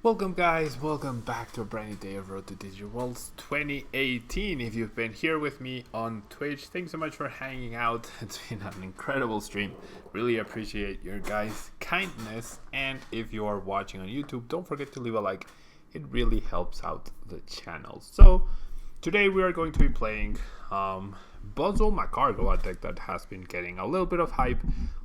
Welcome guys, welcome back to a brand new day of Road to Digital Worlds 2018. If you've been here with me on Twitch, thanks so much for hanging out. It's been an incredible stream. Really appreciate your guys' kindness. And if you are watching on YouTube, don't forget to leave a like. It really helps out the channel. So today we are going to be playing BUZZWOLE MAGCARGO, a deck that has been getting a little bit of hype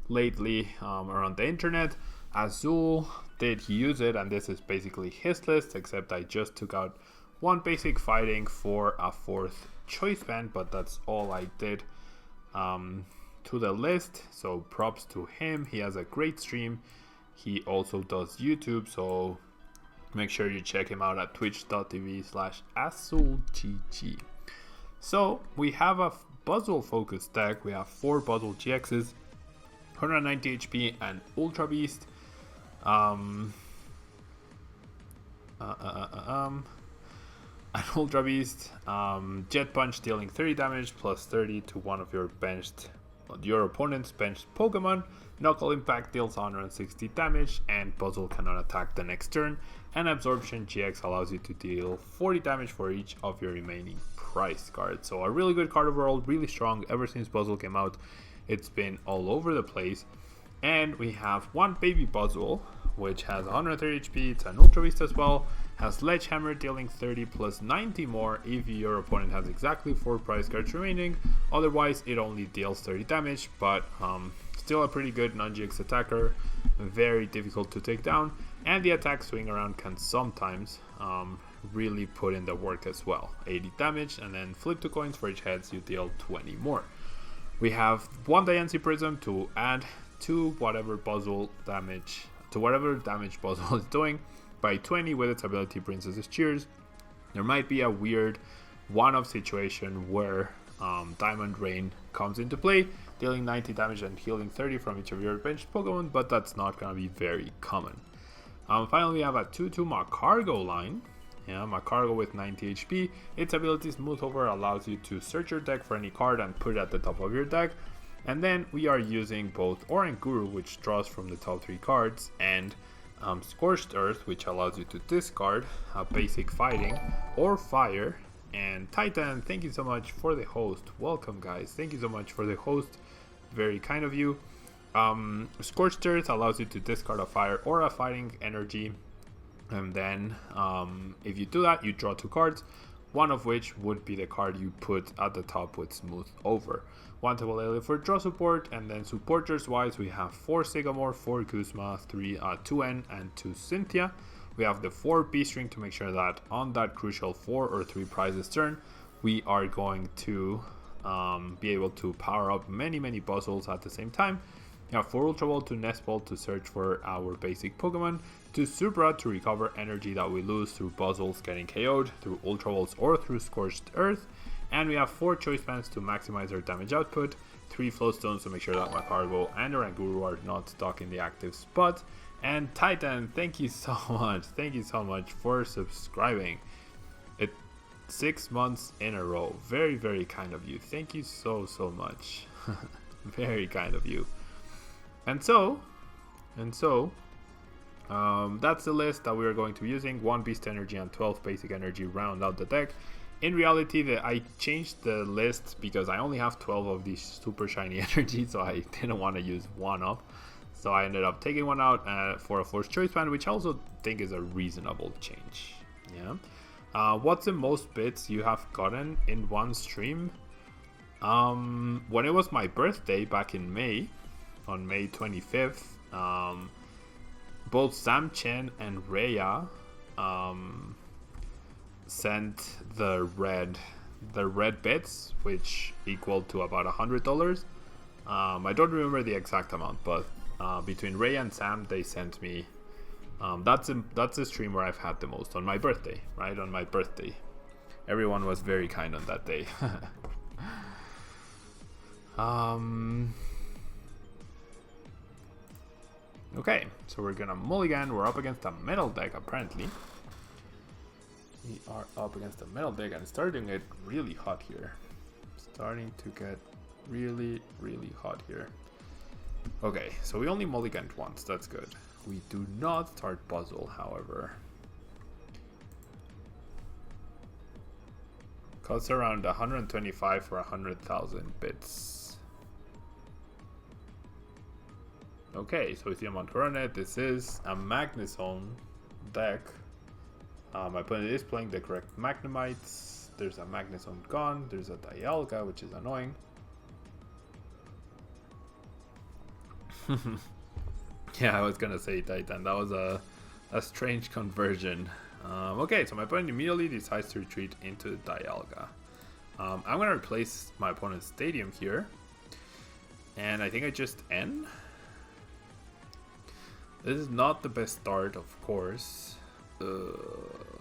lately around the internet. Azul did use it, and this is basically his list, except I just took out one basic fighting for a fourth choice band, but that's all I did to the list. So props to him. He has a great stream. He also does YouTube, so make sure you check him out at twitch.tv/AzulGG. So we have a BUZZWOLE focused deck. We have 4 BUZZWOLE GXs, 190 HP and Ultra Beast. An Ultra Beast, Jet Punch dealing 30 damage plus 30 to one of your opponent's benched Pokemon. Knuckle Impact deals 160 damage, and BUZZWOLE cannot attack the next turn. And Absorption GX allows you to deal 40 damage for each of your remaining prize cards. So a really good card overall, really strong. Ever since BUZZWOLE came out, it's been all over the place. And we have one baby BUZZWOLE, which has 130 HP, it's an Ultra Beast as well, has Sledgehammer dealing 30 plus 90 more if your opponent has exactly 4 prize cards remaining. Otherwise, it only deals 30 damage, but still a pretty good non-GX attacker, very difficult to take down, and the attack swing around can sometimes really put in the work as well. 80 damage, and then flip 2 coins for each heads, you deal 20 more. We have one Diancie Prism to add to whatever damage BUZZWOLE is doing by 20 with its ability Princess's Cheers. There might be a weird one-off situation where Diamond Rain comes into play, dealing 90 damage and healing 30 from each of your benched Pokemon, but that's not going to be very common. Finally, we have a 2/2 MAGCARGO line. MAGCARGO with 90 HP. Its ability Smooth Over allows you to search your deck for any card and put it at the top of your deck. And then we are using both Oranguru, which draws from the top 3 cards, and Scorched Earth, which allows you to discard a basic fighting or fire. And Titan, thank you so much for the host. Welcome guys, thank you so much for the host, very kind of you. Scorched Earth allows you to discard a fire or a fighting energy, and then if you do that, you draw 2 cards, one of which would be the card you put at the top with Smooth Over. One Tablemon for draw support, and then supporters wise we have 4 Sycamore, 4 Guzma, 2 N, and 2 Cynthia. We have the 4 B-String to make sure that on that crucial 4 or 3 prizes turn, we are going to be able to power up many BUZZWOLEs at the same time. We have 4 Ultra Ball to Nest Ball to search for our basic Pokemon, 2 Supra to recover energy that we lose through BUZZWOLEs getting KO'd, through Ultra Balls or through Scorched Earth. And we have 4 choice bands to maximize our damage output, 3 Flowstones to make sure that MAGCARGO and Oranguru are not stuck in the active spot. And Titan, thank you so much for subscribing. It's 6 months in a row. Very kind of you. Thank you so much. Very kind of you. And so that's the list that we are going to be using. 1 Beast Energy and 12 Basic Energy round out the deck. In reality, I changed the list because I only have 12 of these super shiny energies, so I didn't want to use one up. So I ended up taking one out for a Force Choice Band, which I also think is a reasonable change. What's the most bits you have gotten in one stream? When it was my birthday back in May, on May 25th, both Sam Chen and Rhea sent the red bits, which equaled to about $100. I don't remember the exact amount, but between Ray and Sam, they sent me. That's a stream where I've had the most, on my birthday, right? On my birthday, everyone was very kind on that day. Okay, so we're gonna mulligan. We're up against a metal deck apparently. We are up against a metal deck and it's starting to get really hot here. Starting to get really hot here. Okay, so we only mulliganed once, that's good. We do not start BUZZWOLE, however. Costs around 125 for 100,000 bits. Okay, so we see him on Coronet. This is a Magnezone deck. My opponent is playing the correct Magnemites. There's a Magnezone gone. There's a Dialga, which is annoying. Yeah, I was gonna say Titan. That was a strange conversion. Okay, so my opponent immediately decides to retreat into the Dialga. I'm gonna replace my opponent's Stadium here. And I think I just end. This is not the best start, of course.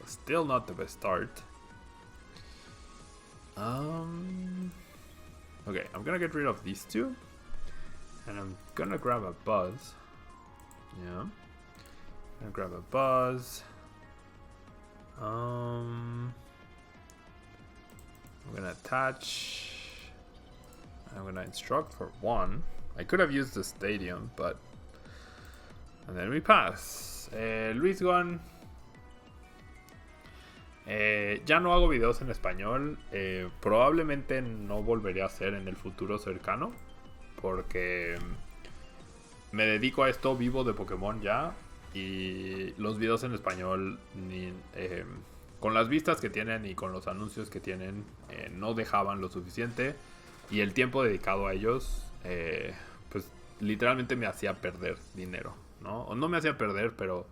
Still not the best start. Okay, I'm gonna get rid of these two. And I'm gonna grab a Buzz. Yeah. I'm gonna grab a Buzz. I'm gonna attach. I'm gonna instruct for 1. I could have used the Stadium, but... And then we pass. Luis Guan. Ya no hago videos en español. Probablemente no volveré a hacer en el futuro cercano. Porque me dedico a esto, vivo de Pokémon ya. Y los videos en español, con las vistas que tienen y con los anuncios que tienen, no dejaban lo suficiente. Y el tiempo dedicado a ellos, pues literalmente me hacía perder dinero, ¿no? O no me hacía perder, pero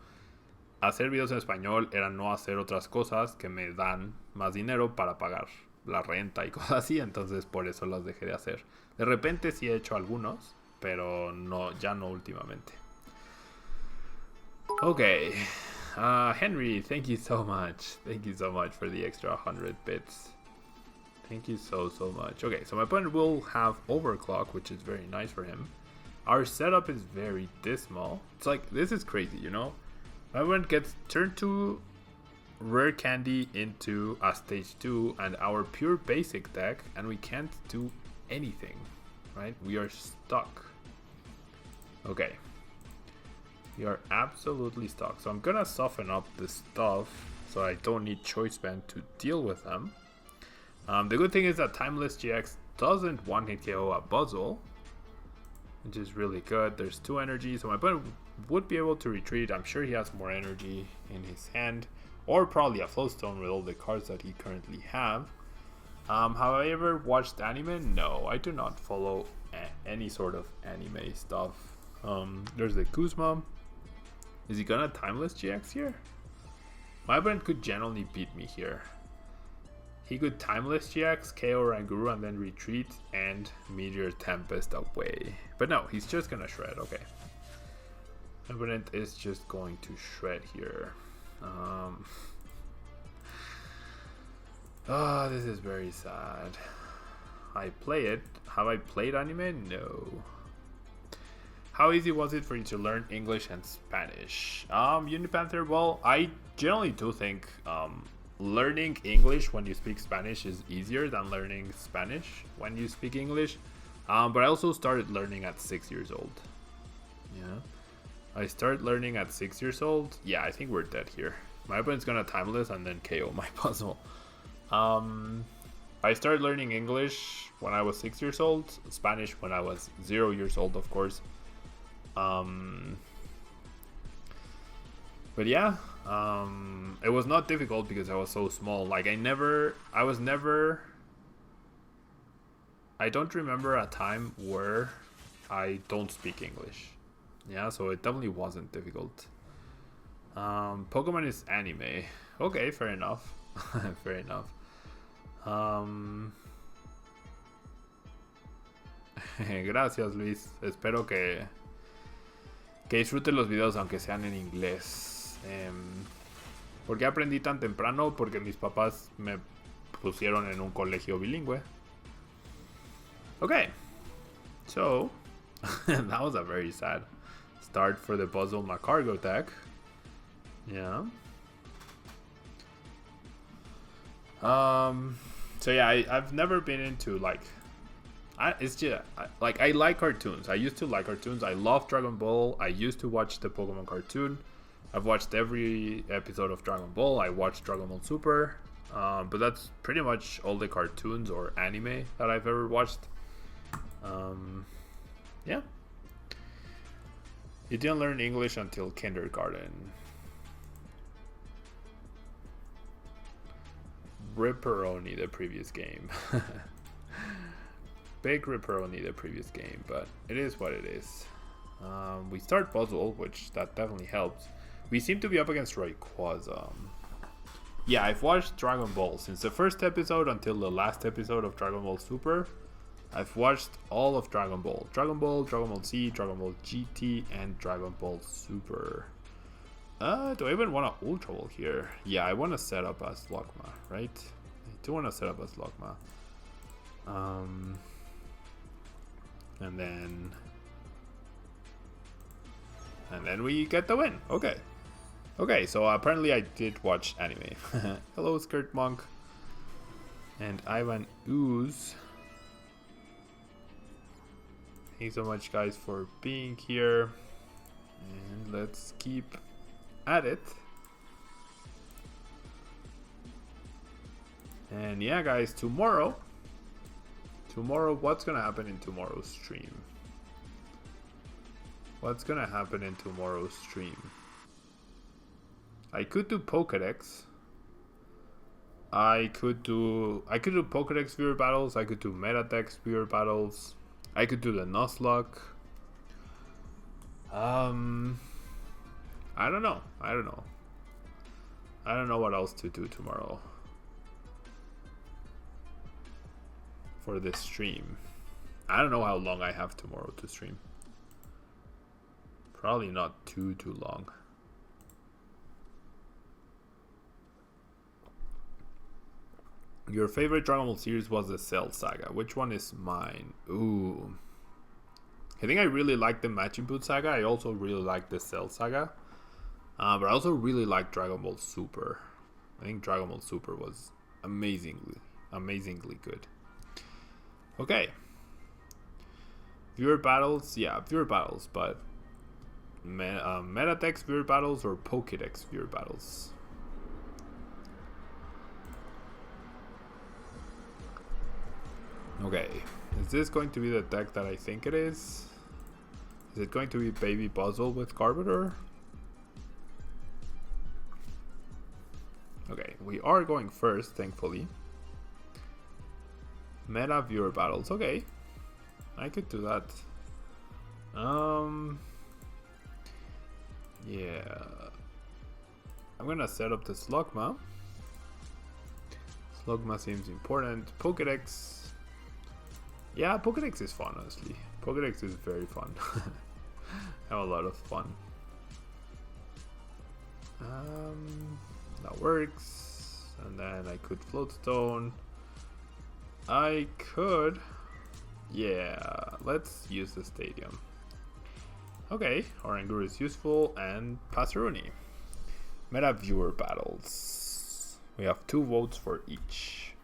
hacer videos en español era no hacer otras cosas que me dan más dinero para pagar la renta y cosas así. Entonces por eso las dejé de hacer. De repente sí he hecho algunos, pero no, ya no últimamente. Okay, Henry, thank you so much. Thank you so much for the extra 100 bits. Thank you so much. Okay, so my opponent will have Overclock, which is very nice for him. Our setup is very dismal. It's like, this is crazy, you know? My opponent gets turn 2 Rare Candy into a stage 2 and our pure basic deck, and we can't do anything, right? We are stuck. Okay. We are absolutely stuck. So I'm gonna soften up this stuff so I don't need Choice Band to deal with them. The good thing is that Timeless GX doesn't one-hit KO a BUZZWOLE, which is really good. There's 2 energy, so my opponent would be able to retreat. I'm sure he has more energy in his hand, or probably a Flowstone with all the cards that he currently have. Have I ever watched anime? No, I do not follow any sort of anime stuff. There's the Kuzma. Is he gonna Timeless GX here? My opponent could generally beat me here. He could Timeless GX, KO Ranguru, and then retreat and Meteor Tempest away. But no, he's just gonna shred. Okay. My opponent is just going to shred here. Oh, this is very sad. I play it. Have I played anime? No. How easy was it for you to learn English and Spanish? Unipanther, well, I generally do think learning English when you speak Spanish is easier than learning Spanish when you speak English. But I also started learning at 6 years old. Yeah. I started learning at 6 years old. Yeah, I think we're dead here. My opponent's gonna Timeless and then KO my puzzle. I started learning English when I was 6 years old. Spanish when I was 0 years old, of course. But yeah, it was not difficult because I was so small. Like I don't remember a time where I don't speak English. Yeah, so it definitely wasn't difficult. Pokemon is anime. Okay, fair enough. Fair enough. Gracias, Luis. Espero que disfruten los videos aunque sean en inglés. ¿Por qué aprendí tan temprano? Porque mis papás me pusieron en un colegio bilingüe. Okay, so that was a very sad start for the BUZZWOLE MAGCARGO deck. Yeah. So yeah, I've never been into like, it's just like I like cartoons. I used to like cartoons. I love Dragon Ball. I used to watch the Pokemon cartoon. I've watched every episode of Dragon Ball. I watched Dragon Ball Super. But that's pretty much all the cartoons or anime that I've ever watched. Yeah. You didn't learn English until kindergarten. Ripperoni the previous game. Big Ripperoni the previous game, but it is what it is. We start BUZZWOLE, which that definitely helps. We seem to be up against Rayquaza. Yeah, I've watched Dragon Ball since the first episode until the last episode of Dragon Ball Super. I've watched all of Dragon Ball. Dragon Ball, Dragon Ball Z, Dragon Ball GT, and Dragon Ball Super. Do I even want to Ultra Ball here? Yeah, I want to set up as Logma, right? I do want to set up as Logma. And then we get the win. Okay. Okay, so apparently I did watch anime. Hello, Skirt Monk. And Ivan Ooze. Thanks so much, guys, for being here. And let's keep at it. And yeah, guys, tomorrow, what's gonna happen in tomorrow's stream? What's gonna happen in tomorrow's stream? I could do Pokédex. I could do Pokédex viewer battles. I could do Metadex viewer battles. I could do the Nuzlocke. I don't know. I don't know what else to do tomorrow for this stream. I don't know how long I have tomorrow to stream. Probably not too long. Your favorite Dragon Ball series was the Cell Saga. Which one is mine? Ooh. I think I really like the Majin Buu Saga. I also really like the Cell Saga. But I also really like Dragon Ball Super. I think Dragon Ball Super was amazingly good. Okay. Viewer battles? Yeah, viewer battles, but Metadex viewer battles or Pokédex viewer battles? Okay, is this going to be the deck that I think it is? Is it going to be Baby BUZZWOLE with Carburetor? Okay, we are going first, thankfully. Meta viewer battles, okay. I could do that. Yeah. I'm gonna set up the Slugma. Slugma seems important. Pokédex. Yeah, Pokédex is fun, honestly. Pokédex is very fun. I have a lot of fun. That works. And then I could Floatstone. I could... Yeah, let's use the stadium. Okay, Oranguru is useful, and Passeruni. Meta viewer battles. We have 2 votes for each.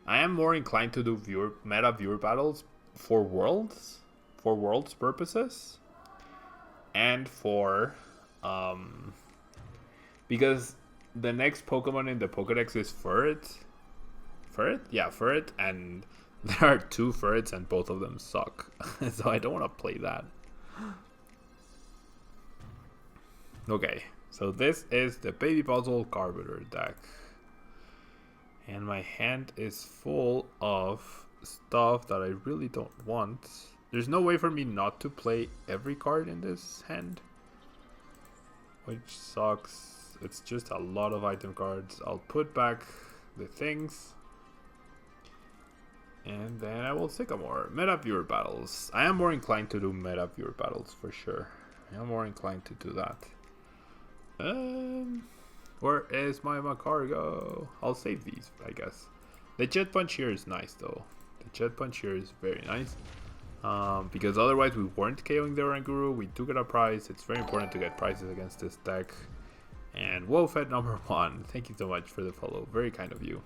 I am more inclined to do meta viewer battles for worlds purposes, and for because the next Pokemon in the Pokédex is Furret. Yeah, Furret, and there are 2 Furrets and both of them suck. So I don't want to play that. Okay, so this is the Baby BUZZWOLE Carburetor deck. And my hand is full of stuff that I really don't want. There's no way for me not to play every card in this hand, which sucks. It's just a lot of item cards. I'll put back the things. And then I will Sycamore. Meta viewer battles. I am more inclined to do meta viewer battles for sure. I am more inclined to do that. Where is my MAGCARGO? I'll save these, I guess. The Jet Punch here is nice, though. The Jet Punch here is very nice. Because otherwise we weren't KOing the Oranguru. We do get a prize. It's very important to get prizes against this deck. And WoFed number 1. Thank you so much for the follow. Very kind of you.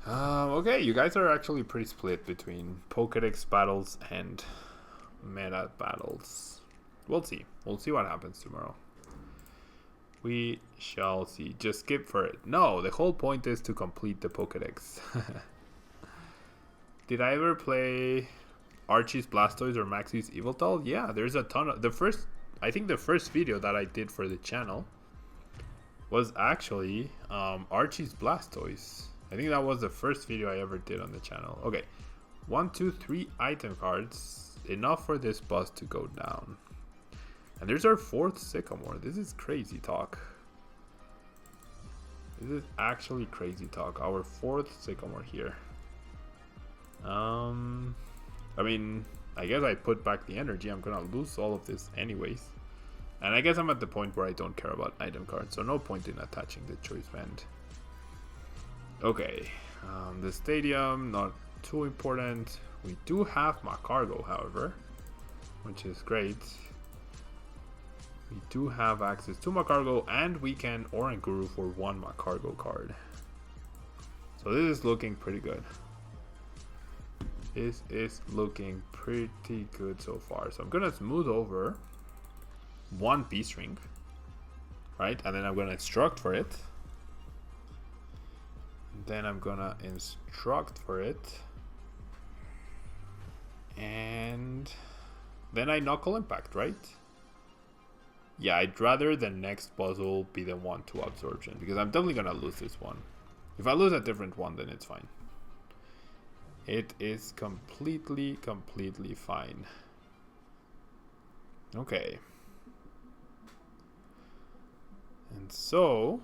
Okay, you guys are actually pretty split between Pokédex battles and meta battles. We'll see. We'll see what happens tomorrow. We shall see. Just skip for it. No, the whole point is to complete the Pokédex. Did I ever play Archie's Blastoise or Maxie's Yveltal? Yeah, there's a ton of... I think the first video that I did for the channel was actually Archie's Blastoise. I think that was the first video I ever did on the channel. Okay, 1, 2, 3 item cards. Enough for this bus to go down. And there's our 4th Sycamore. This is crazy talk. This is actually crazy talk. Our 4th Sycamore here. I mean, I guess I put back the energy. I'm gonna lose all of this anyways. And I guess I'm at the point where I don't care about item cards, so no point in attaching the choice band. Okay, the stadium, not too important. We do have MAGCARGO, however, which is great. We do have access to MAGCARGO, and we can Oranguru for 1 MAGCARGO card. So this is looking pretty good. This is looking pretty good so far. So I'm gonna smooth over 1 B-string, right? And then I'm gonna instruct for it. Then I'm gonna instruct for it. And then I Knuckle Impact, right? Yeah, I'd rather the next puzzle be the one to Absorption, because I'm definitely gonna lose this one. If I lose a different one, then it's fine. It is completely fine. Okay. And so...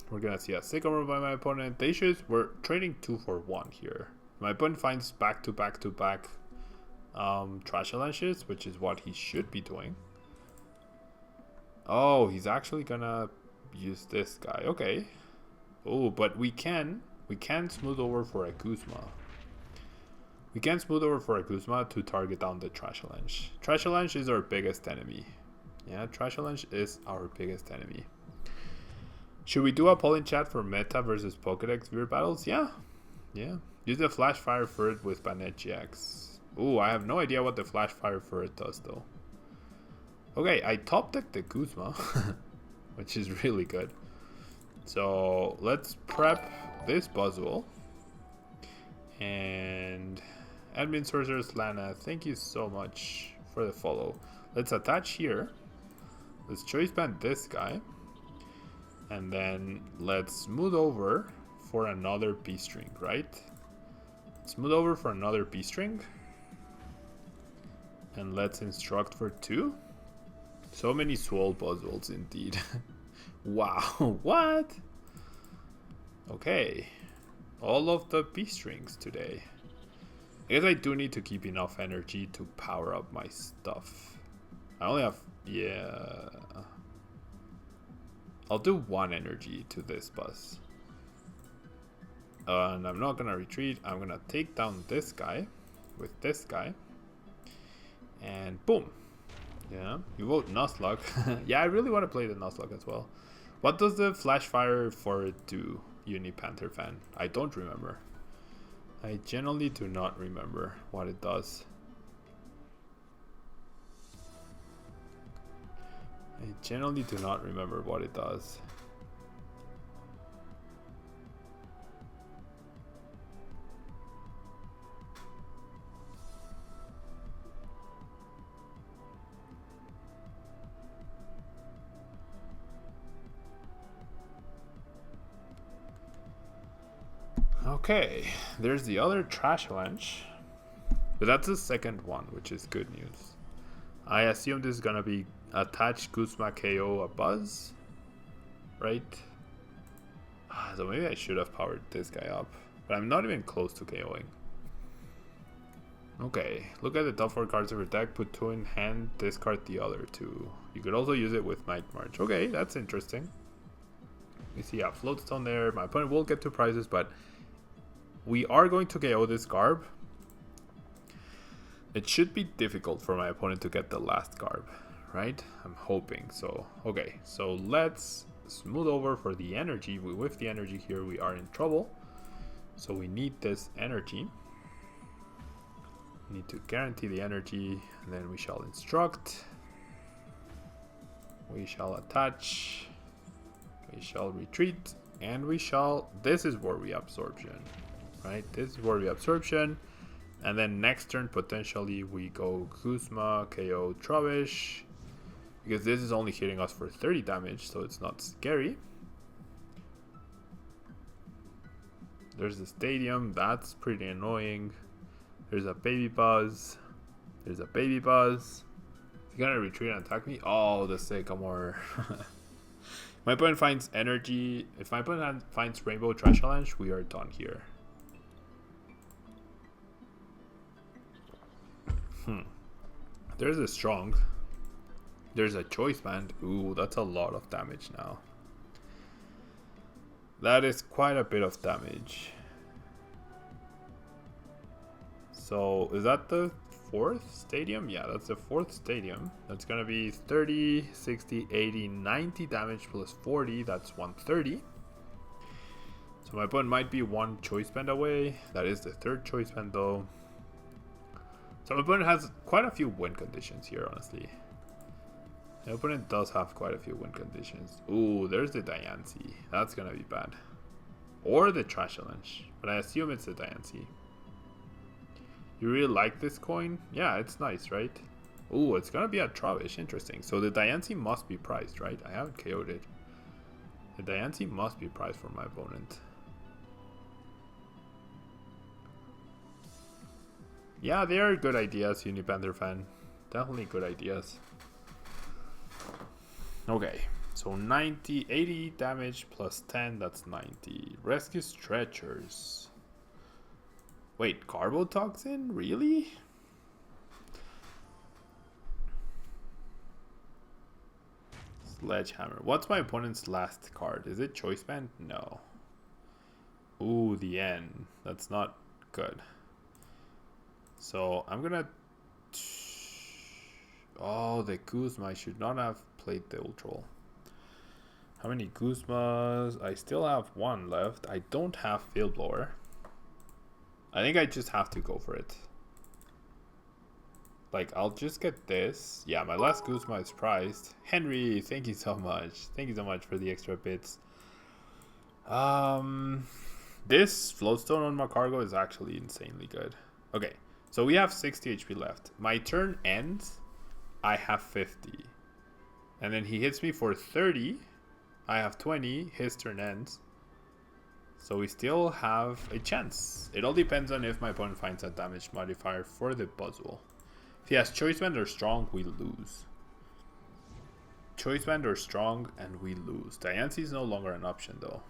we're gonna see a Sycamore by my opponent. We're trading 2 for 1 here. My opponent finds back to back Trash Avalanches, which is what he should be doing. Oh, he's actually gonna use this guy. Okay. Oh, but we can smooth over for a Guzma. We can smooth over for a Guzma to target down the Trash Avalanche. Trash Avalanche is our biggest enemy. Yeah, Trash Avalanche is our biggest enemy. Should we do a poll in chat for meta versus Pokédex viewer battles? Yeah. Yeah. Use the Flash Fire for it with Banette GX. Ooh, I have no idea what the Flash Fire for it does though. Okay, I top decked the Guzma, which is really good. So let's prep this BUZZWOLE. And Admin Sorceress Lana, thank you so much for the follow. Let's attach here. Let's choice band this guy. And then let's smooth over for another B string, right? Smooth over for another B string. And let's instruct for 2. So many Swole BUZZWOLEs indeed. Wow, what? Okay. All of the B strings today. I guess I do need to keep enough energy to power up my stuff. I only have, yeah. I'll do 1 energy to this bus. And I'm not gonna retreat. I'm gonna take down this guy with this guy. And boom. Yeah, you vote Nuzlocke. Yeah, I really want to play the Nuzlocke as well. What does the Flash Fire for it do, Uni Panther fan? I don't remember. I generally do not remember what it does. I generally do not remember what it does. Okay, there's the other Trash Avalanche. But that's the second one, which is good news. I assume this is gonna be attach Guzma KO a Buzz, right? So maybe I should have powered this guy up, but I'm not even close to KOing. Okay, look at the top 4 cards of your deck, put 2 in hand, discard the other 2. You could also use it with Night March. Okay, that's interesting. You see a Floatstone there. My opponent will get 2 prizes, but we are going to KO this Garb. It should be difficult for my opponent to get the last Garb, right? I'm hoping so. Okay, so let's smooth over for the energy. With the energy here, we are in trouble. So we need this energy. Need to guarantee the energy, and then we shall instruct. We shall attach. We shall retreat, and we shall. This is where we absorption, right? This is where we absorption, and then next turn potentially we go Kuzma, KO, Trubbish, because this is only hitting us for 30 damage, so it's not scary. There's the stadium. That's pretty annoying. There's a baby buzz. There's a baby buzz. Is he gonna retreat and attack me? Oh, the sycamore. My opponent finds energy. If my opponent finds Rainbow Trash Challenge, we are done here. There's a strong. There's a choice band. Ooh, that's a lot of damage now. That is quite a bit of damage. So, is that the 4th stadium? Yeah, that's the 4th stadium. That's gonna be 30, 60, 80, 90 damage plus 40. That's 130. So my opponent might be one choice band away. That is the 3rd choice band though. So my opponent has quite a few win conditions here, honestly. My opponent does have quite a few win conditions. Ooh, there's the Diancie. That's gonna be bad. Or the Trash Challenge. But I assume it's the Diancie. You really like this coin? Yeah, it's nice, right? Ooh, it's gonna be a Trubbish. Interesting. So the Diancie must be priced, right? I haven't KO'd it. The Diancie must be priced for my opponent. Yeah, they are good ideas, Unipanther fan. Definitely good ideas. Okay, so 90, 80 damage plus 10, that's 90. Rescue Stretchers. Wait, Carbotoxin? Really? Sledgehammer. What's my opponent's last card? Is it Choice Band? No. Ooh, the N. That's not good. So I'm gonna. Oh, the Kuzma. I should not have played the Ultra. How many Kuzmas? I still have one left. I don't have Field Blower. I think I just have to go for it. Like, I'll just get this. Yeah, my last Kuzma is priced. Henry, thank you so much. Thank you so much for the extra bits. This Floatstone on MAGCARGO is actually insanely good. Okay, so we have 60 HP left. My turn ends. I have 50. And then he hits me for 30. I have 20. His turn ends. So we still have a chance. It all depends on if my opponent finds a damage modifier for the BUZZWOLE. If he has Choice Band or Strong, we lose. Choice Band or Strong, and we lose. Diancie is no longer an option, though.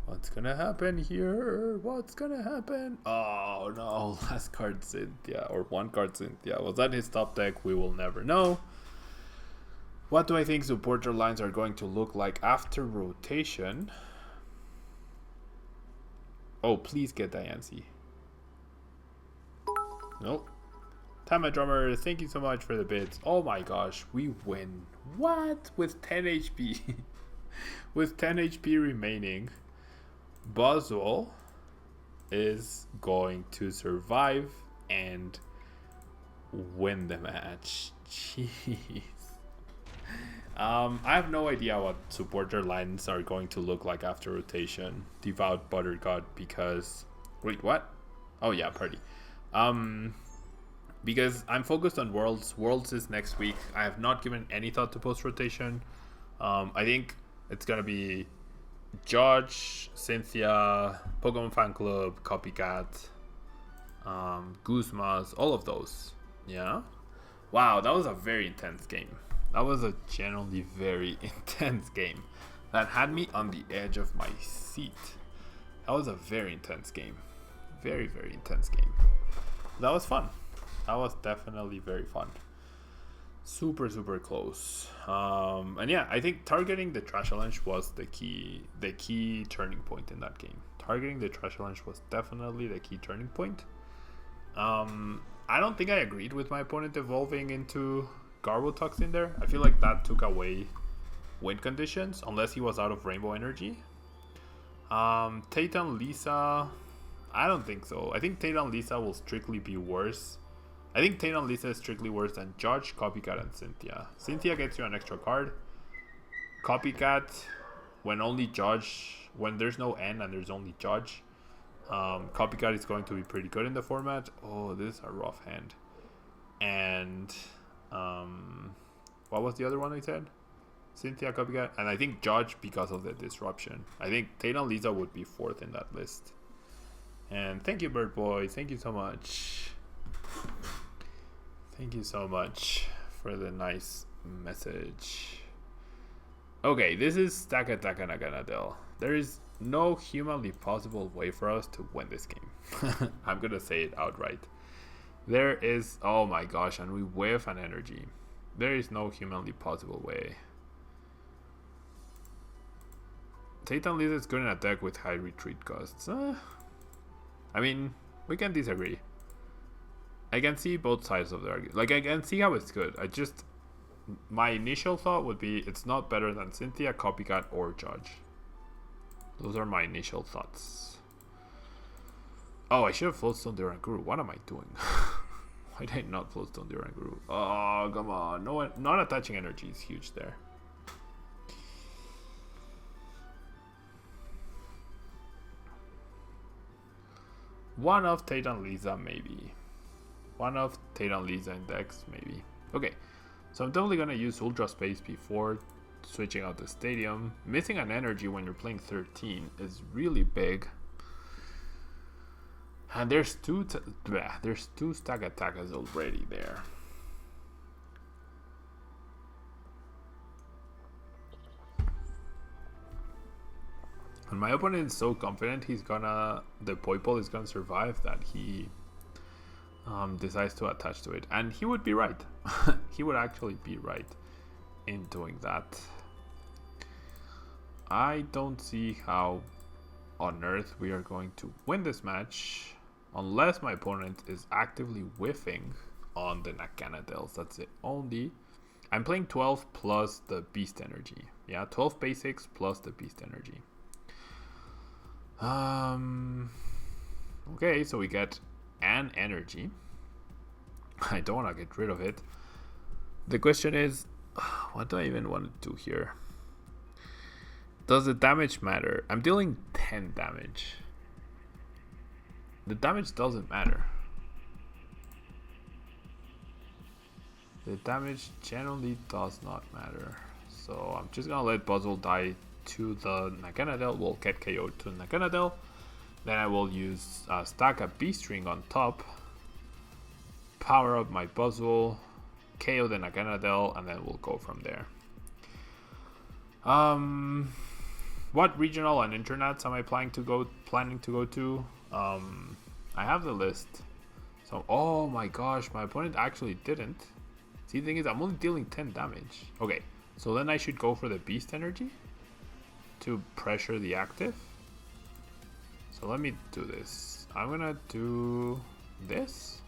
What's gonna happen here? What's gonna happen? Oh no, last card Cynthia, or one card Cynthia. Was that his top deck? We will never know. What do I think supporter lines are going to look like after rotation? Oh, please get Diancie. Nope. Tama Drummer, thank you so much for the bits. Oh my gosh, we win. What? With 10 HP. With 10 HP remaining, BUZZWOLE is going to survive and win the match. Jeez. I have no idea what supporter lines are going to look like after rotation. Devout Buttergod, because... Wait, what? Oh yeah, party. Because I'm focused on Worlds. Worlds is next week. I have not given any thought to post-rotation. I think it's going to be Judge, Cynthia, Pokemon Fan Club, Copycat, Guzmas, all of those. Yeah? Wow, that was a very intense game. That was a generally very intense game that had me on the edge of my seat. That was a very intense game. Very, very intense game. That was fun. That was definitely very fun. Super, super close. And yeah, I think targeting the Trash Challenge was the key turning point in that game. Targeting the Trash Challenge was definitely the key turning point. I don't think I agreed with my opponent evolving into Garbotox in there. I feel like that took away win conditions, unless he was out of Rainbow Energy. Tate-on Lisa, I don't think so. I think Tate-on Lisa will strictly be worse. I think Tate-on Lisa is strictly worse than Judge, Copycat, and Cynthia. Cynthia gets you an extra card. Copycat, when only Judge, when there's no N and there's only Judge, Copycat is going to be pretty good in the format. Oh, this is a rough hand. And what was the other one I said? Cynthia, Copycat, and I think Judge because of the disruption. I think Tate-on Lisa would be 4th in that list. And thank you, Bird Boy. Thank you so much. Thank you so much for the nice message. Okay, this is Taka Taka Naganadel. There is no humanly possible way for us to win this game. I'm gonna say it outright. There is, oh my gosh, and we whiff an energy. There is no humanly possible way. Tate-on Lisa is good in a deck with high retreat costs. I mean, we can disagree. I can see both sides of the argument. Like, I can see how it's good. My initial thought would be it's not better than Cynthia, Copycat, or Judge. Those are my initial thoughts. Oh, I should have Floatstone Durant Guru. What am I doing? Why did I not Floatstone Durant Guru? Oh, come on. No, not attaching energy is huge there. One of Tate-on Lisa, maybe. One of Tate-on Lisa index, maybe. Okay, so I'm definitely going to use Ultra Space before switching out the Stadium. Missing an energy when you're playing 13 is really big. And there's two stack attackers already there. And my opponent is so confident the Poipole is gonna survive that he decides to attach to it. And he would be right. He would actually be right in doing that. I don't see how on earth we are going to win this match unless my opponent is actively whiffing on the Naganadels. That's the only... I'm playing 12 plus the Beast Energy. Yeah, 12 basics plus the Beast Energy. Okay, so we get an energy. I don't want to get rid of it. The question is, what do I even want to do here? Does the damage matter? I'm dealing 10 damage. The damage doesn't matter. The damage generally does not matter. So I'm just gonna let BUZZWOLE die to the Naganadel. We'll get KO'd to Naganadel. Then I will use stack a Beast Ring on top, power up my BUZZWOLE, KO the Naganadel, and then we'll go from there. What regional and internets am I planning to go to? I have the list. So, oh my gosh, my opponent actually didn't. See, the thing is, I'm only dealing 10 damage. Okay, so then I should go for the Beast Energy to pressure the active. So let me do this. I'm gonna do this.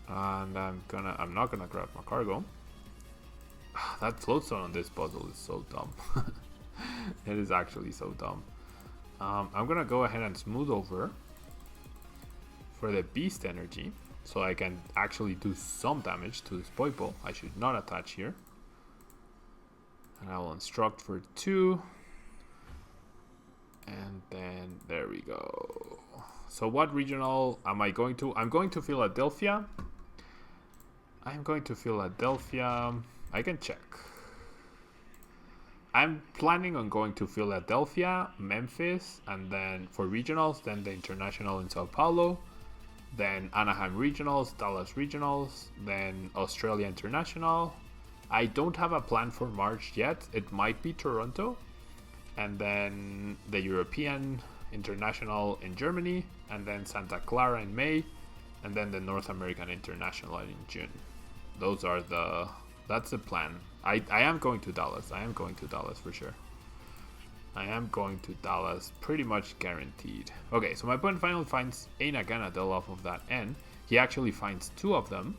And I'm not gonna grab MAGCARGO. That Floatstone on this puzzle is so dumb. It is actually so dumb. I'm gonna go ahead and smooth over for the Beast Energy, so I can actually do some damage to this Poipole. I should not attach here. And I will instruct for 2. And then there we go. So what regional am I going to? I'm going to Philadelphia. I'm going to Philadelphia. I can check. I'm planning on going to Philadelphia, Memphis, and then for regionals, then the international in Sao Paulo, then Anaheim regionals, Dallas regionals, then Australia international. I don't have a plan for March yet. It might be Toronto, and then the European international in Germany, and then Santa Clara in May, and then the North American international in June. That's the plan. I am going to Dallas. I am going to Dallas for sure. I am going to Dallas, pretty much guaranteed. Okay, so my opponent finally finds a Naganadel off of that N. He actually finds 2 of them.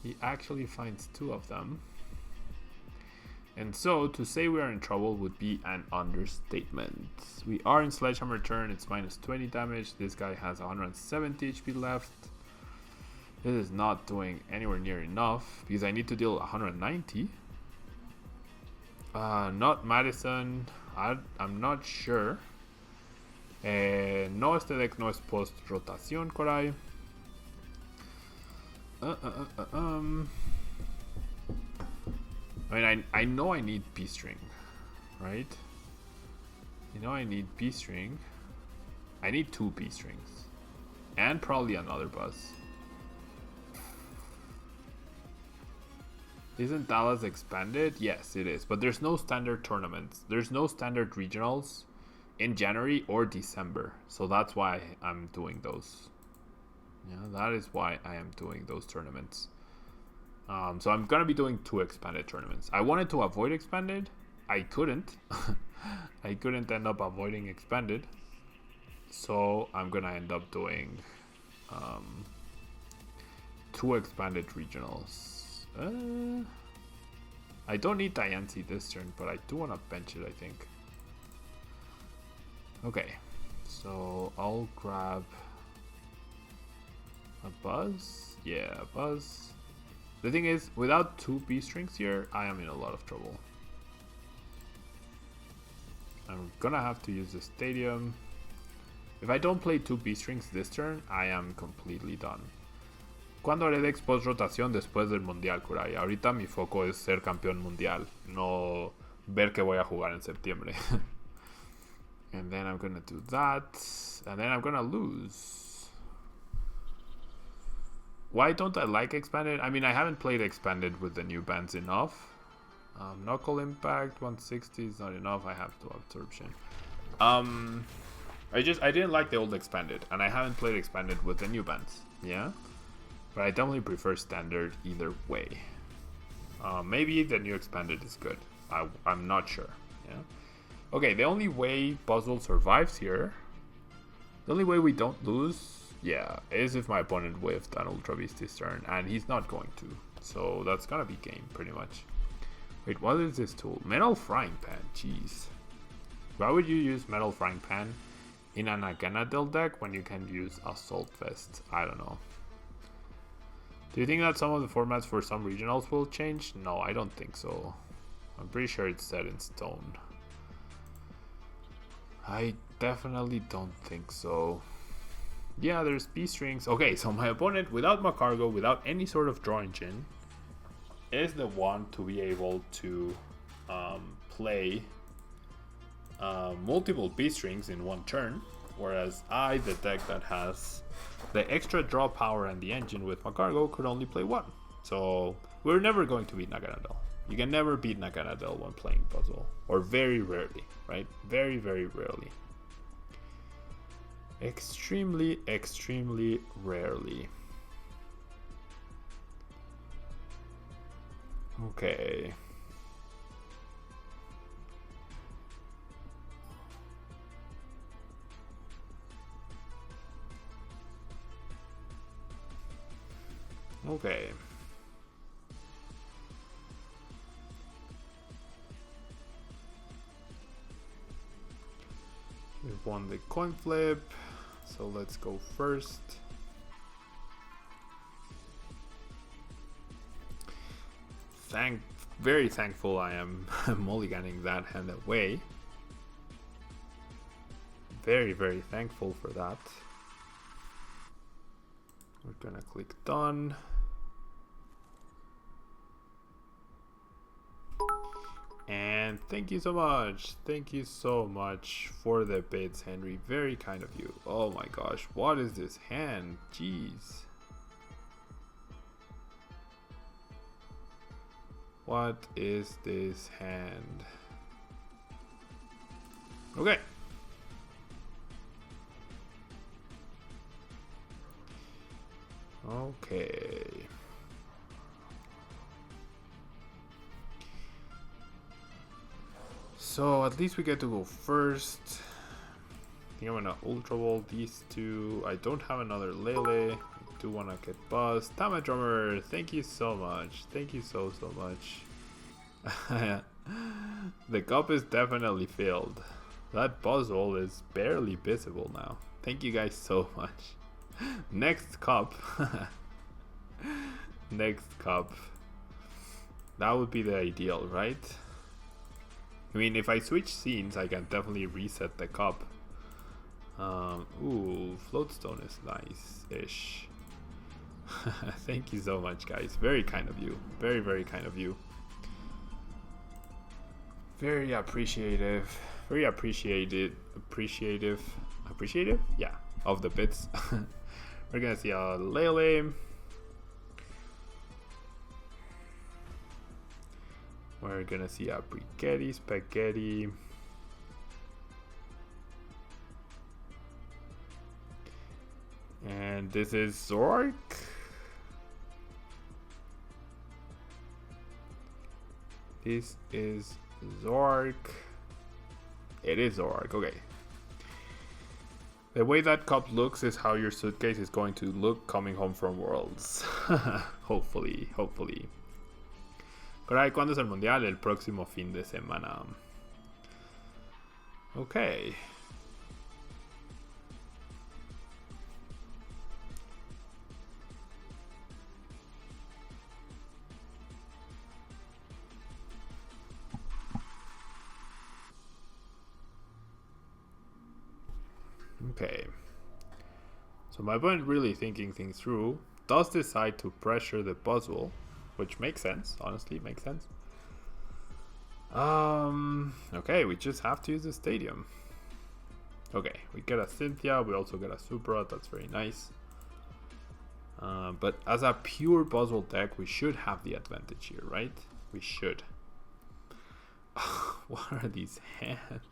He actually finds 2 of them. And so to say we are in trouble would be an understatement. We are in Sledgehammer turn, it's minus 20 damage. This guy has 170 HP left. This is not doing anywhere near enough because I need to deal 190. Not Madison, I'm not sure. No, este deck no es post rotación, Korai. I mean, I know I need B-string, right? You know I need B-string. I need 2 B-strings. And probably another buzz. Isn't Dallas expanded? Yes, it is. But there's no standard tournaments. There's no standard regionals in January or December. So that's why I'm doing those. Yeah, that is why I am doing those tournaments. So I'm gonna be doing 2 expanded tournaments. I wanted to avoid expanded. I couldn't. I couldn't end up avoiding expanded. So I'm gonna end up doing 2 expanded regionals. I don't need Diancie this turn, but I do want to bench it, I think. Okay, so I'll grab a buzz. Yeah, a buzz. The thing is, without 2 B strings here, I am in a lot of trouble. I'm gonna have to use the stadium. If I don't play 2 B strings this turn, I am completely done. ¿Cuándo haré decks post rotación después del mundial, Kurai? Ahorita mi foco es ser campeón mundial, no ver que voy a jugar en septiembre. And then I'm gonna do that, and then I'm gonna lose. Why don't I like expanded? I mean, I haven't played expanded with the new bands enough. Knuckle Impact 160 is not enough. I have to absorption. I didn't like the old expanded, and I haven't played expanded with the new bands. Yeah, but I definitely prefer standard either way. Maybe the new expanded is good. I'm not sure. Yeah. Okay, the only way BUZZWOLE survives here, the only way we don't lose, yeah, is if my opponent whiffed an Ultra Beast this turn, and he's not going to. So that's gonna be game, pretty much. Wait, what is this tool? Metal Frying Pan, jeez. Why would you use Metal Frying Pan in an Aganadel deck when you can use Assault Vest? I don't know. Do you think that some of the formats for some regionals will change? No, I don't think so. I'm pretty sure it's set in stone. I definitely don't think so. Yeah, there's B strings. Okay, so my opponent, without MAGCARGO, without any sort of draw engine, is the one to be able to play multiple B strings in one turn, whereas I, the deck that has the extra draw power and the engine with MAGCARGO, could only play 1. So we're never going to beat Naganadel. You can never beat Naganadel when playing BUZZWOLE, or very rarely, right? Very, very rarely. Extremely, extremely rarely. Okay. Okay. We've won the coin flip, so let's go first. Very thankful I am mulliganing that hand away. Very, very thankful for that. We're gonna click done. And thank you so much. Thank you so much for the bids, Henry. Very kind of you. Oh my gosh, what is this hand? Jeez. What is this hand? Okay. Okay. So at least we get to go first. I think I'm gonna Ultra Ball these 2. I don't have another Lele. I do wanna get buzzed. Tama Drummer, thank you so much. Thank you so much. The cup is definitely filled. That puzzle is barely visible now. Thank you guys so much. Next cup. Next cup. That would be the ideal, right? I mean, if I switch scenes, I can definitely reset the cup. Ooh, floatstone is nice-ish. Thank you so much, guys. Very kind of you. Very, very kind of you. Very appreciative. Very appreciative? Yeah, of the bits. We're gonna see a Lele. We're gonna see a Brigetti, Spaghetti. And this is Zork. This is Zork. It is Zork, okay. The way that cup looks is how your suitcase is going to look coming home from Worlds. Hopefully, hopefully. Caray, ¿cuándo es el mundial? El próximo fin de semana. Okay. Okay. So my opponent, really thinking things through, does decide to pressure the BUZZWOLE, which makes sense. Honestly, makes sense. Okay, we just have to use the stadium. Okay, we get a Cynthia, we also get a Supra, that's very nice. But as a pure BUZZWOLE deck, we should have the advantage here, right? We should. What are these hands?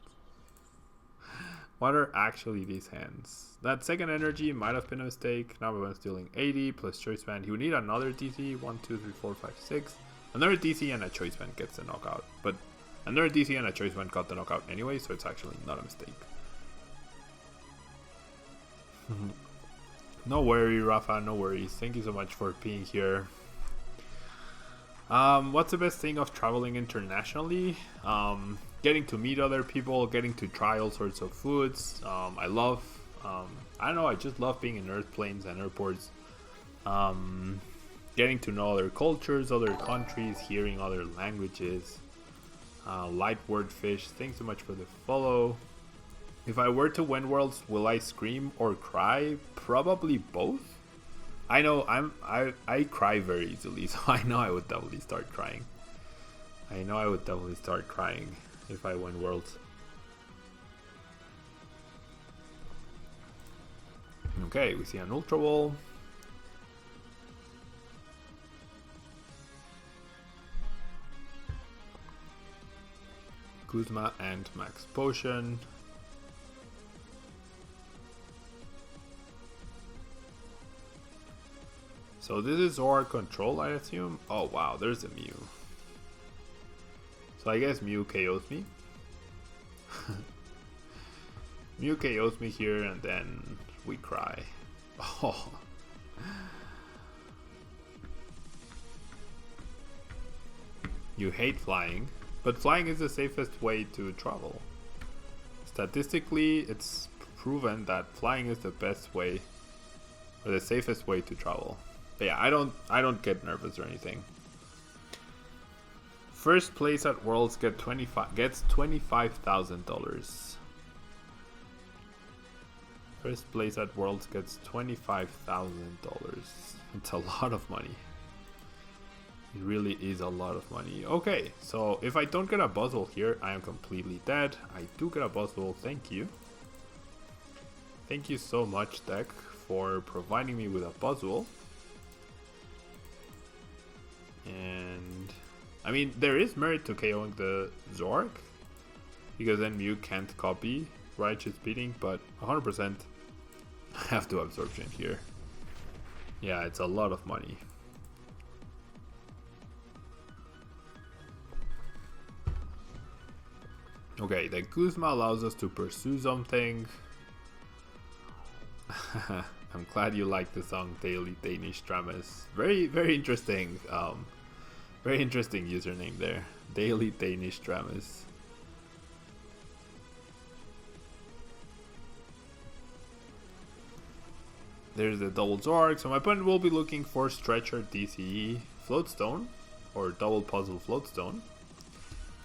What are actually these hands? That second energy might have been a mistake. Now we're stealing 80 plus choice band. You need another DC. 1, 2, 3, 4, 5, 6. Another DC and a choice band gets the knockout. But another DC and a choice band got the knockout anyway, so it's actually not a mistake. No worry, Rafa, no worries. Thank you so much for being here. What's the best thing of traveling internationally? Getting to meet other people, getting to try all sorts of foods. I love, I don't know, I just love being in airplanes and airports. Getting to know other cultures, other countries, hearing other languages. Light word fish, thanks so much for the follow. If I were to win Worlds, will I scream or cry? Probably both. I know I cry very easily, so I know I would definitely start crying. I know I would definitely start crying if I win Worlds. Okay, we see an Ultra Ball. Kuzma and Max Potion. So this is our control, I assume. Oh wow, there's a Mew. So I guess Mew KOs me. Mew KOs me here and then we cry. Oh. You hate flying, but flying is the safest way to travel. Statistically, it's proven that flying is the best way, or the safest way to travel. But yeah, I don't get nervous or anything. First place at Worlds gets $25,000. First place at Worlds gets $25,000. It's a lot of money. It really is a lot of money. Okay, so if I don't get a BUZZWOLE here, I am completely dead. I do get a BUZZWOLE, thank you. Thank you so much, deck, for providing me with a BUZZWOLE. And I mean, there is merit to KOing the Zork, because then Mew can't copy Righteous Beating, but 100% I have to Absorption here. Yeah, it's a lot of money. Okay, the Kuzma allows us to pursue something. I'm glad you like the song Daily Danish Dramas. Very, very interesting. Very interesting username there. Daily Danish Dramas. There's the double Zorg. So my opponent will be looking for Stretcher DCE Floatstone. Or double puzzle Floatstone.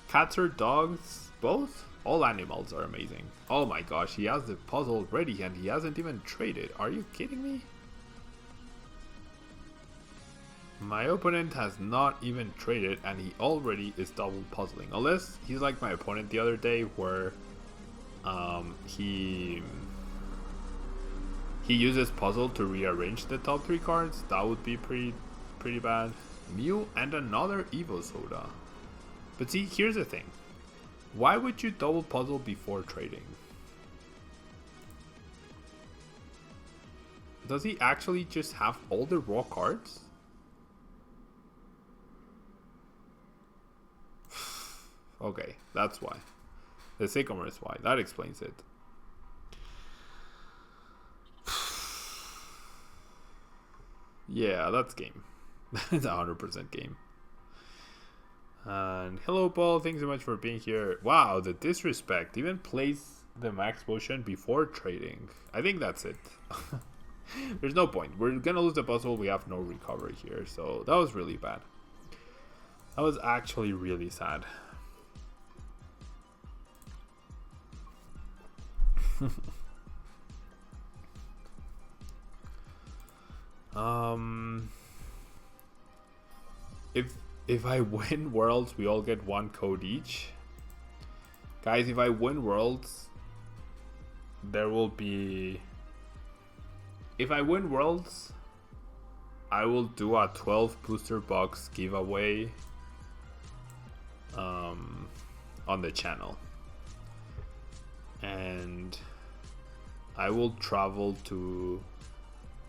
Cats or dogs? Both? All animals are amazing. Oh my gosh, he has the puzzle ready and he hasn't even traded. Are you kidding me? My opponent has not even traded and he already is double puzzling. Unless he's like my opponent the other day where he uses puzzle to rearrange the top 3 cards. That would be pretty bad. Mew and another Evo Soda. But see, here's the thing. Why would you double puzzle before trading? Does he actually just have all the raw cards? Okay, that's why. The Sycamore is why. That explains it. Yeah, that's game. That's 100% game. And hello, Paul. Thanks so much for being here. Wow, the disrespect. Even plays the max potion before trading. I think that's it. There's no point. We're gonna lose the puzzle. We have no recovery here. So that was really bad. That was actually really sad. If I win Worlds, we all get 1 code each. Guys, if I win Worlds, there will be... If I win Worlds, I will do a 12 booster box giveaway on the channel. And I will travel to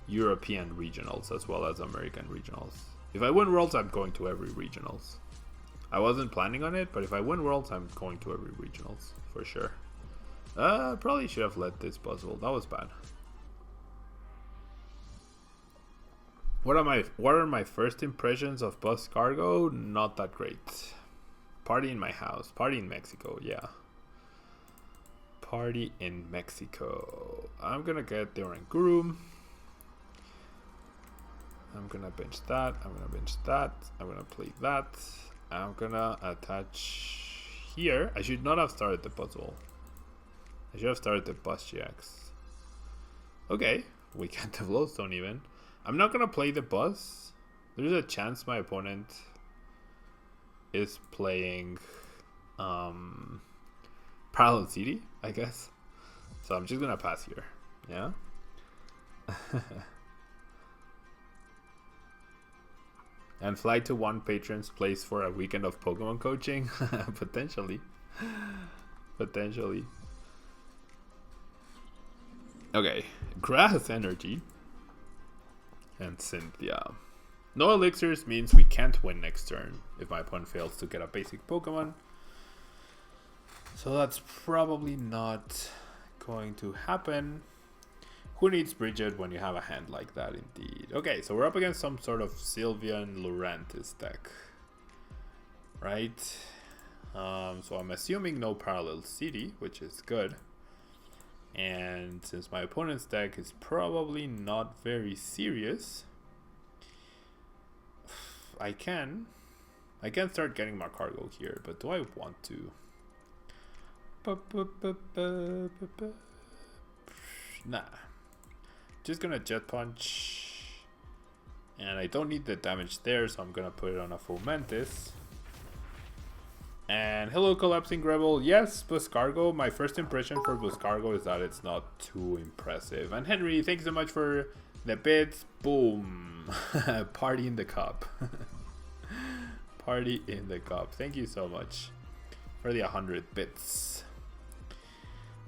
European regionals as well as American regionals. If I win Worlds, I'm going to every regionals. I wasn't planning on it, but if I win Worlds, I'm going to every regionals for sure. Probably should have led this puzzle. That was bad. What are my first impressions of BUZZCARGO? Not that great. Party in my house. Party in Mexico, yeah. Party in Mexico. I'm gonna get the Oranguru. I'm gonna bench that. I'm gonna bench that. I'm gonna play that. I'm gonna attach here. I should not have started the puzzle. I should have started the BUZZWOLE GX. Okay, we can't have Lowstone even. I'm not gonna play the Buzz. There's a chance my opponent is playing Parallel City, I guess. So I'm just gonna pass here. Yeah. And fly to one patron's place for a weekend of Pokemon coaching? Potentially. Potentially. Okay. Grass Energy. And Cynthia. No elixirs means we can't win next turn if my opponent fails to get a basic Pokemon. So that's probably not going to happen. Who needs Bridget when you have a hand like that, indeed? Okay, so we're up against some sort of Sylveon Lurantis deck. Right? So I'm assuming no Parallel City, which is good. And since my opponent's deck is probably not very serious, I can start getting MAGCARGO here, but do I want to? Nah. Just gonna Jet Punch, and I don't need the damage there, so I'm gonna put it on a Fomantis. And hello, Collapsing Rebel. Yes, BUZZCARGO. My first impression for BUZZCARGO is that it's not too impressive. And Henry, thanks so much for the bits. Boom. Party in the cup. Party in the cup. Thank you so much for the 100 bits.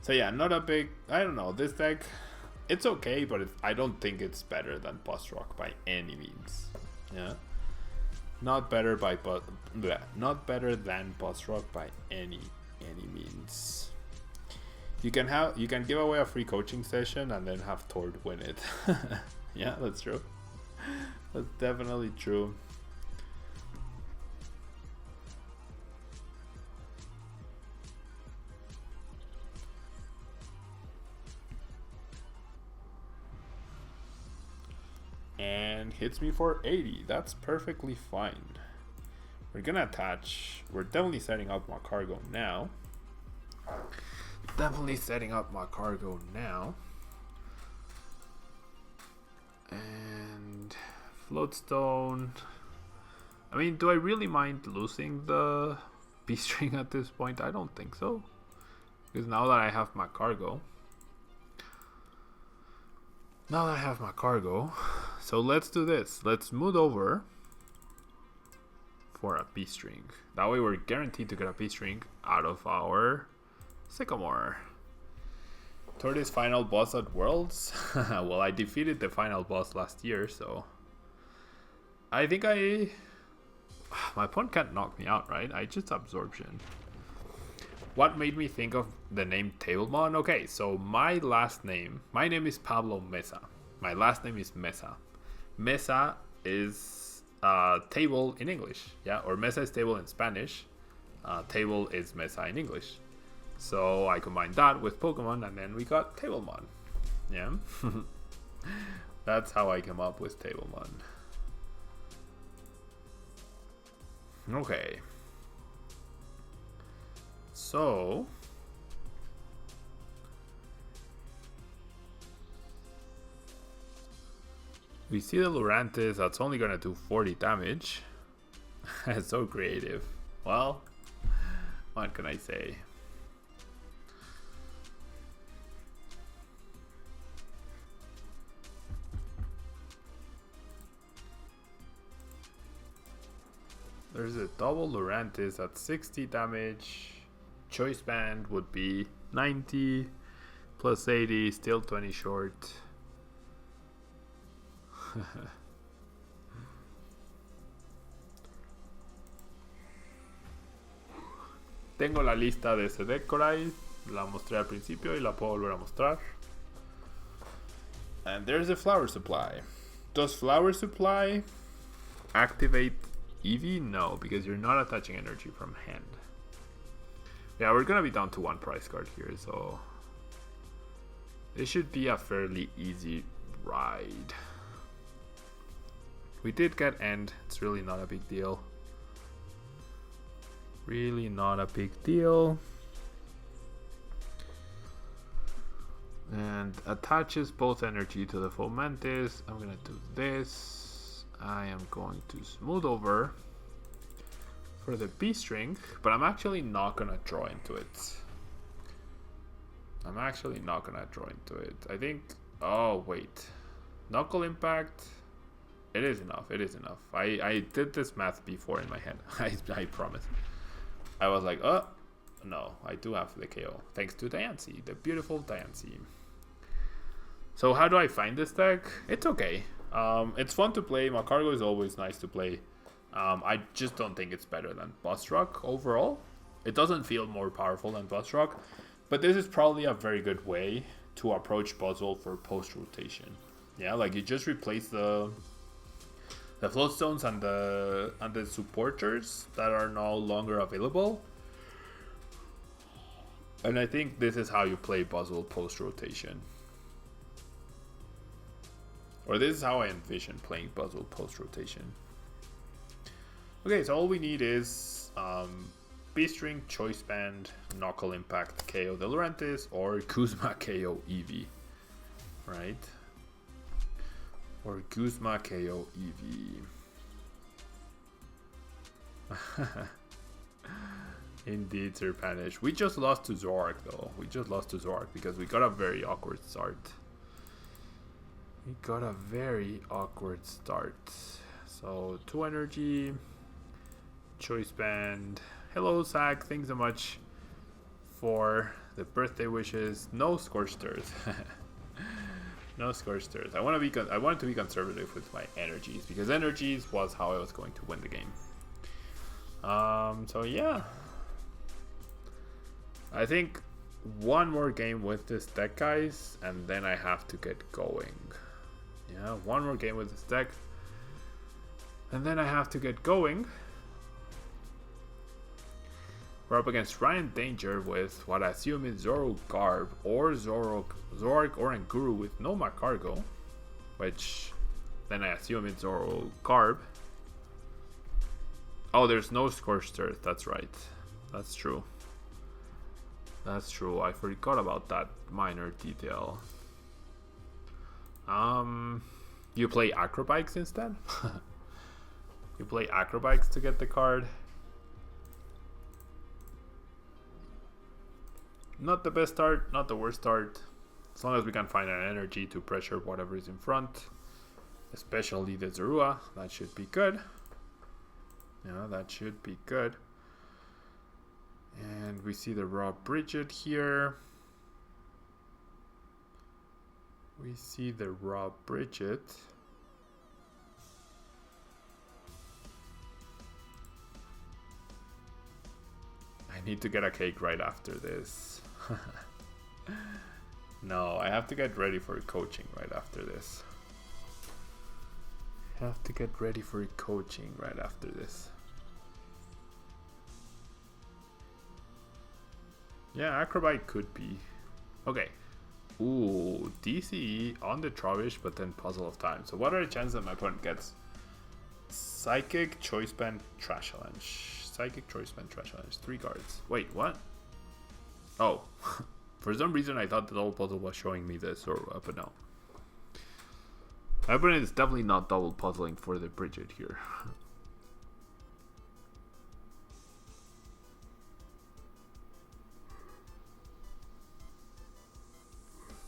So yeah, not a big, I don't know, this deck, it's okay, but I don't think it's better than BuzzRock by any means. Yeah, not better than BuzzRock by any means. You can give away a free coaching session and then have Tord win it. Yeah, that's true. That's definitely true. and hits me for 80. That's perfectly fine. We're gonna attach. We're definitely setting up MAGCARGO now. Definitely setting up MAGCARGO now. And Floatstone. I mean, do I really mind losing the B string at this point? I don't think so. Because now that I have MAGCARGO. So let's do this. Let's smooth over for a B string. That way we're guaranteed to get a B string out of our Sycamore. Tortoise final boss at Worlds. Well, I defeated the final boss last year, so I think my opponent can't knock me out, right? I just absorption. What made me think of the name Tablemon? Okay, so my name is Pablo Mesa. My last name is Mesa. Mesa is table in English, yeah, or Mesa is table in Spanish. Table is Mesa in English. So I combined that with Pokemon, and then we got Tablemon. Yeah, that's how I came up with Tablemon. Okay. So we see the Lurantis that's only gonna do 40 damage. It's so creative. Well, what can I say? There's a double Lurantis at 60 damage. Choice band would be 90 plus 80, still 20 short. Tengo la lista de ese deck Corai, la mostré al principio y la puedo volver a mostrar. And there's a Flower Supply. Does Flower Supply activate Eevee? No, because you're not attaching energy from hand. Yeah, we're gonna be down to one price card here, so this should be a fairly easy ride. We did get End. It's really not a big deal. Really not a big deal. And attaches both energy to the Fomantis. I'm gonna do this. I am going to smooth over for the B string, but I'm actually not gonna draw into it. I think, oh wait, Knuckle Impact, it is enough. I did this math before in my head. I promise. I was like, oh no, I do have the KO thanks to Diancie, the beautiful Diancie. So how do I find this deck? It's okay. It's fun to play. MAGCARGO is always nice to play. I just don't think it's better than Buzzrock overall. It doesn't feel more powerful than Buzzrock, but this is probably a very good way to approach Buzzwole for post rotation. Yeah, like you just replace the Floatstones and the supporters that are no longer available. And I think this is how you play Buzzwole post rotation. Or this is how I envision playing Buzzwole post rotation. Okay, so all we need is B-String, Choice Band, Knuckle Impact, KO the Lurantis, or Guzma KO Eevee. Right? Or Guzma KO Eevee. Indeed, Sir Panish. We just lost to Zork though. Because we got a very awkward start. So 2 energy, Choice Band. Hello Zach, thanks so much for the birthday wishes. No Scorched Earth. No Scorched Earth. I wanted to be conservative with my energies, because energies was how I was going to win the game. So yeah, I think one more game with this deck, guys, and then I have to get going. Yeah, one more game with this deck, and then I have to get going. We're up against Ryan Danger with what I assume is Zoro Garb or Zoroark or Guru with no MAGCARGO, which Then I assume it's all carb. Oh, there's no scorched earth. That's right. That's true. That's true. I forgot about that minor detail. You play acrobikes instead? You play acrobikes to get the card. Not the best start, not the worst start. As long as we can find an energy to pressure whatever is in front. Especially the Zorua. That should be good. Yeah, that should be good. And we see the raw Bridget here. We see the raw Bridget. I need to get a cake right after this. No, I have to get ready for coaching right after this. Have to get ready for coaching right after this. Yeah, Acrobite could be. Okay. Ooh, DCE on the Trovish, but then Puzzle of Time. So what are the chances that my opponent gets Psychic, Choice Band, Trash Challenge? Psychic, Choice Band, Trash Challenge. 3 cards. Wait, what? Oh. For some reason I thought the double puzzle was showing me this, but no. My opponent is definitely not double puzzling for the Bridget here.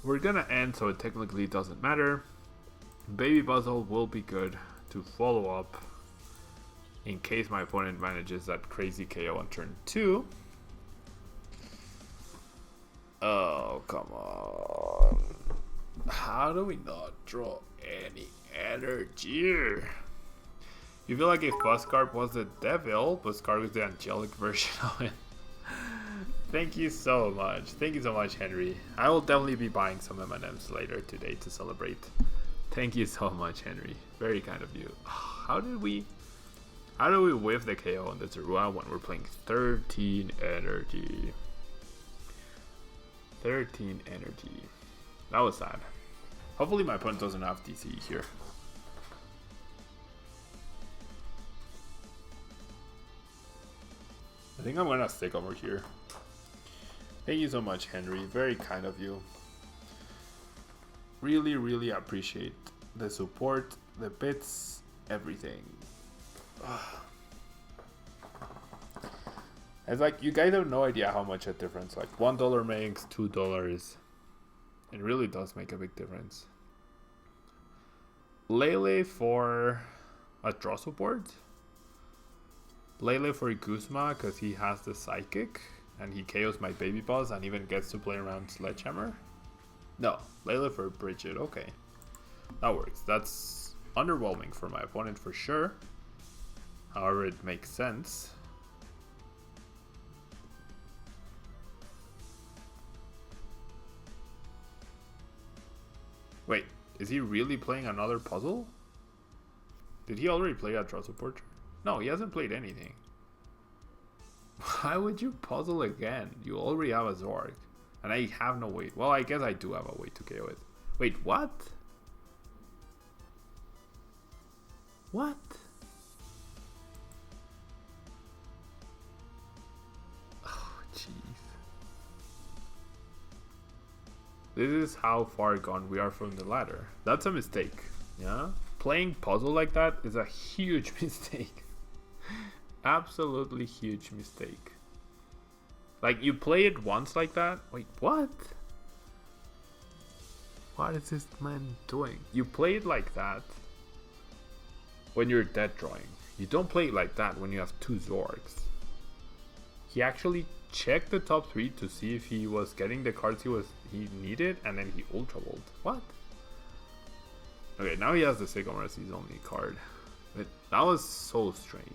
We're gonna end, so it technically doesn't matter. Baby Puzzle will be good to follow up in case my opponent manages that crazy KO on turn 2. Oh, come on. How do we not draw any energy? You feel like if BUZZCARG was the devil, BUZZCARG is the angelic version of it. Thank you so much. Thank you so much, Henry. I will definitely be buying some M&Ms later today to celebrate. Thank you so much, Henry. Very kind of you. How do we whiff the KO on the Zorua when we're playing 13 energy? 13 energy. That was sad. Hopefully my opponent doesn't have DC here. I think I'm gonna stick over here. Thank you so much, Henry. Very kind of you. Really, really appreciate the support, the bits, everything. It's like you guys have no idea how much a difference. Like $1 makes $2. It really does make a big difference. Lele for a draw support. Lele for Guzma because he has the Psychic. And he KOs my baby boss and even gets to play around Sledgehammer? No, Layla for Bridget, okay. That works. That's underwhelming for my opponent for sure. However, it makes sense. Wait, is he really playing another puzzle? Did he already play a draw support? No, he hasn't played anything. Why would you puzzle again? You already have a Zorg. And I have no way. Well, I guess I do have a way to KO it. Wait, what? What? Oh, jeez. This is how far gone we are from the ladder. That's a mistake. Yeah? Playing puzzle like that is a huge mistake. Absolutely huge mistake. Like, you play it once like that. Wait, what? What is this man doing? You play it like that when you're dead drawing. You don't play it like that when you have 2 Zorgs. He actually checked the top 3 to see if he was getting the cards he needed, and then he ultra bowled. What? Okay, now he has the Sycamore as his only card. But that was so strange.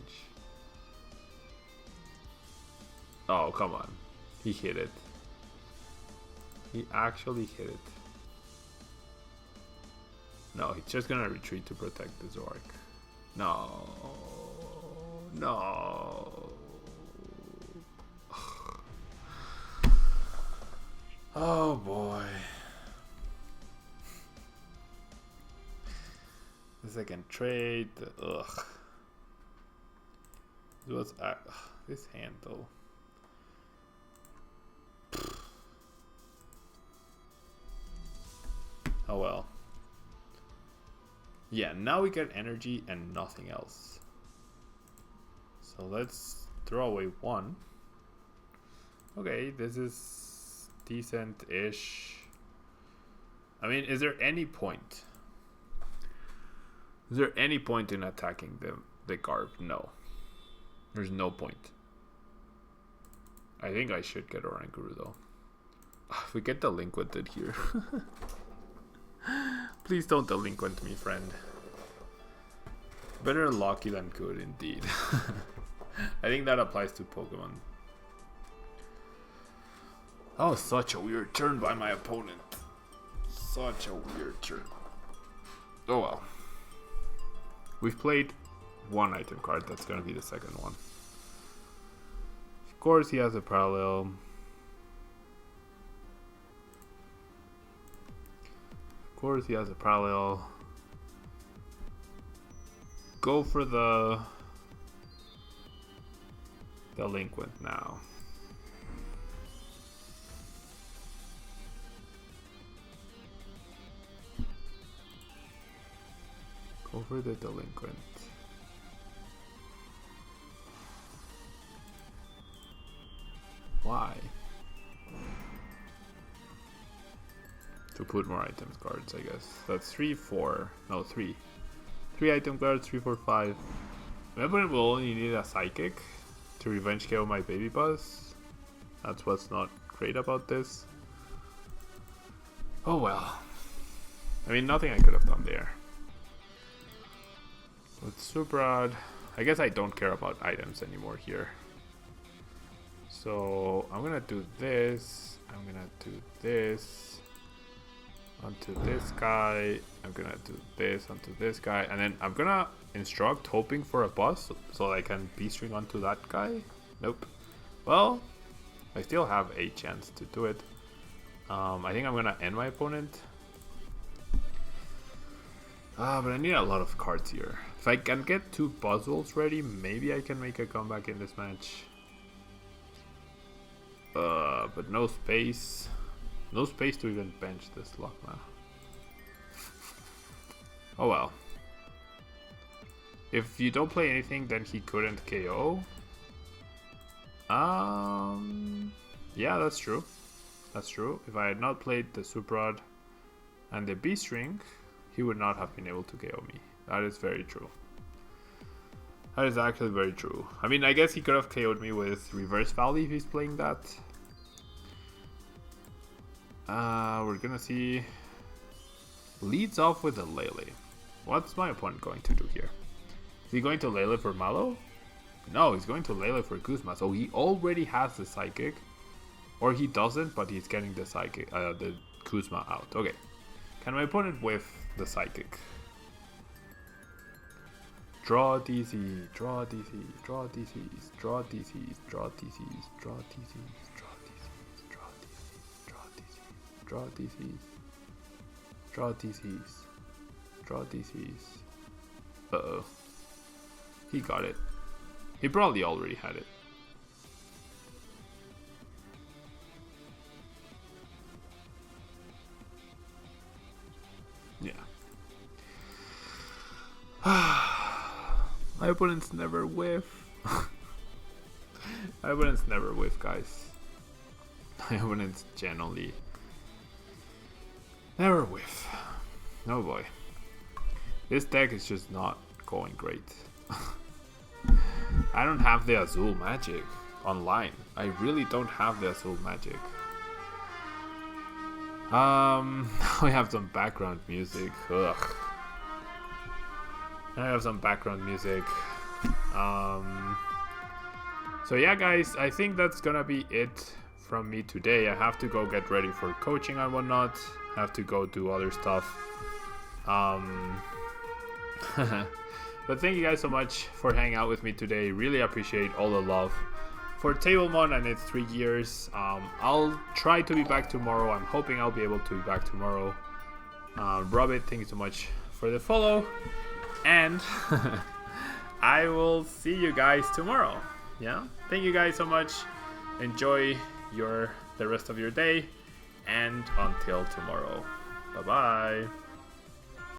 Oh, come on. He hit it. He actually hit it. No, he's just gonna retreat to protect the Zork. No. No. Oh boy. This second trade. Ugh. It was this hand though. Oh well. Yeah, now we get energy and nothing else. So let's throw away one. Okay, this is decent-ish. I mean, is there any point? Is there any point in attacking the Garb? No. There's no point. I think I should get Oranguru though. If we get delinquented here. Please don't delinquent me, friend. Better lucky than good indeed. I think that applies to Pokemon. Oh, such a weird turn by my opponent. Such a weird turn. Oh well. We've played one item card. That's gonna be the second one. Of course he has a parallel. Of course he has a parallel. Go for the delinquent now. Go for the delinquent. Why? To put more items cards, I guess. That's 3, 4. No, 3. 3 item cards, 3, 4, 5. My opponent will only need a psychic to revenge KO my baby buzz. That's what's not great about this. Oh well. I mean, nothing I could have done there. With super odd. I guess I don't care about items anymore here. So I'm gonna do this. I'm gonna do this onto this guy. I'm gonna do this onto this guy, and then I'm gonna instruct, hoping for a buzz so I can B-string onto that guy. Nope. Well, I still have a chance to do it. I think I'm gonna end my opponent. But I need a lot of cards here. If I can get 2 BUZZWOLEs ready, maybe I can make a comeback in this match. But no space. No space to even bench this Lockma. Oh well. If you don't play anything, then he couldn't KO. Yeah, that's true. That's true. If I had not played the Super Rod and the B-string, he would not have been able to KO me. That is very true. That is actually very true. I mean, I guess he could have KO'd me with Reverse Valley if he's playing that. We're gonna see. Leads off with a Lele. What's my opponent going to do here? Is he going to Lele for Mallow? No, he's going to Lele for Kuzma. So he already has the Psychic. Or he doesn't, but he's getting the Psychic, the Kuzma out. Okay. Can my opponent whiff the Psychic? Draw DC, draw DC, draw DCs, draw DCs, draw DCs, draw DCs, draw DCs, draw DCs, draw DCs, draw DCs, draw DCs. Uh-oh. He got it. He probably already had it. Yeah. My opponents never whiff. My opponents never whiff, guys. My opponents generally never whiff. Oh boy. This deck is just not going great. I don't have the Azul Magic online. I really don't have the Azul Magic. We have some background music. Ugh. I have some background music. So yeah, guys, I think that's gonna be it from me today. I have to go get ready for coaching and whatnot. I have to go do other stuff. But thank you guys so much for hanging out with me today. Really appreciate all the love for Tablemon and its 3 years. I'll try to be back tomorrow. I'm hoping I'll be able to be back tomorrow. Robert, thank you so much for the follow. And I will see you guys tomorrow. Yeah, thank you guys so much. Enjoy the rest of your day, and until tomorrow, bye bye.